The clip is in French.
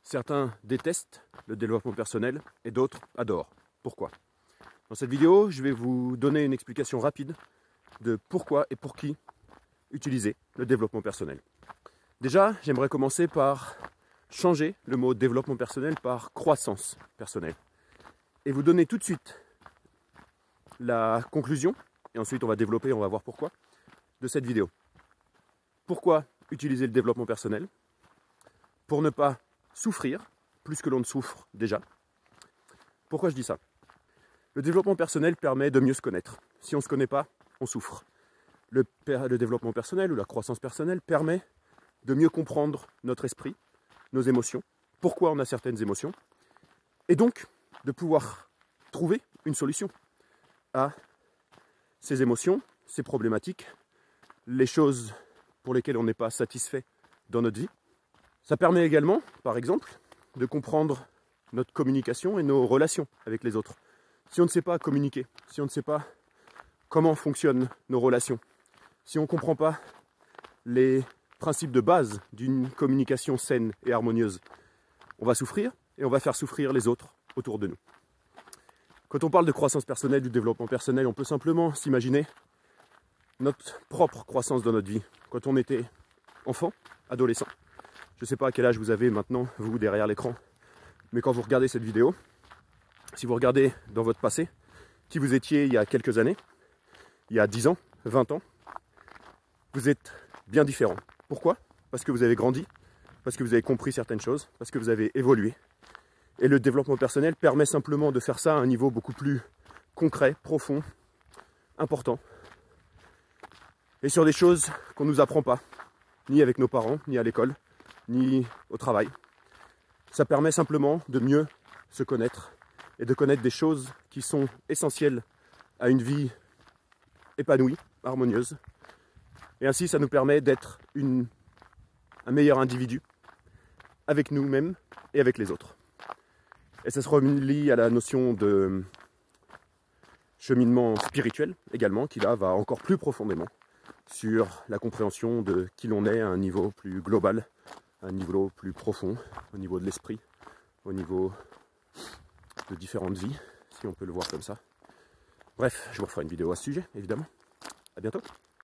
Certains détestent le développement personnel et d'autres adorent. Pourquoi? Dans cette vidéo, je vais vous donner une explication rapide de pourquoi et pour qui utiliser le développement personnel. Déjà, j'aimerais commencer par changer le mot développement personnel par croissance personnelle et vous donner tout de suite la conclusion, et ensuite on va développer, on va voir pourquoi, de cette vidéo. Pourquoi utiliser le développement personnel? Pour ne pas souffrir plus que l'on ne souffre déjà. Pourquoi je dis ça? Le développement personnel permet de mieux se connaître. Si on ne se connaît pas, on souffre. Le développement personnel ou la croissance personnelle permet de mieux comprendre notre esprit, nos émotions, pourquoi on a certaines émotions, et donc de pouvoir trouver une solution à ces émotions, ces problématiques, les choses pour lesquelles on n'est pas satisfait dans notre vie. Ça permet également, par exemple, de comprendre notre communication et nos relations avec les autres. Si on ne sait pas communiquer, si on ne sait pas comment fonctionnent nos relations, si on ne comprend pas les principes de base d'une communication saine et harmonieuse, on va souffrir et on va faire souffrir les autres autour de nous. Quand on parle de croissance personnelle, du développement personnel, on peut simplement s'imaginer notre propre croissance dans notre vie. Quand on était enfant, adolescent, je ne sais pas à quel âge vous avez maintenant, vous, derrière l'écran, mais quand vous regardez cette vidéo, si vous regardez dans votre passé, qui vous étiez il y a quelques années, il y a 10 ans, 20 ans, vous êtes bien différent. Pourquoi? Parce que vous avez grandi, parce que vous avez compris certaines choses, parce que vous avez évolué. Et le développement personnel permet simplement de faire ça à un niveau beaucoup plus concret, profond, important. Et sur des choses qu'on ne nous apprend pas, ni avec nos parents, ni à l'école, ni au travail. Ça permet simplement de mieux se connaître et de connaître des choses qui sont essentielles à une vie épanouie, harmonieuse. Et ainsi, ça nous permet d'être un meilleur individu avec nous-mêmes et avec les autres. Et ça se relie à la notion de cheminement spirituel également, qui là va encore plus profondément sur la compréhension de qui l'on est à un niveau plus global, à un niveau plus profond, au niveau de l'esprit, au niveau de différentes vies, si on peut le voir comme ça. Bref, je vous referai une vidéo à ce sujet, évidemment. À bientôt.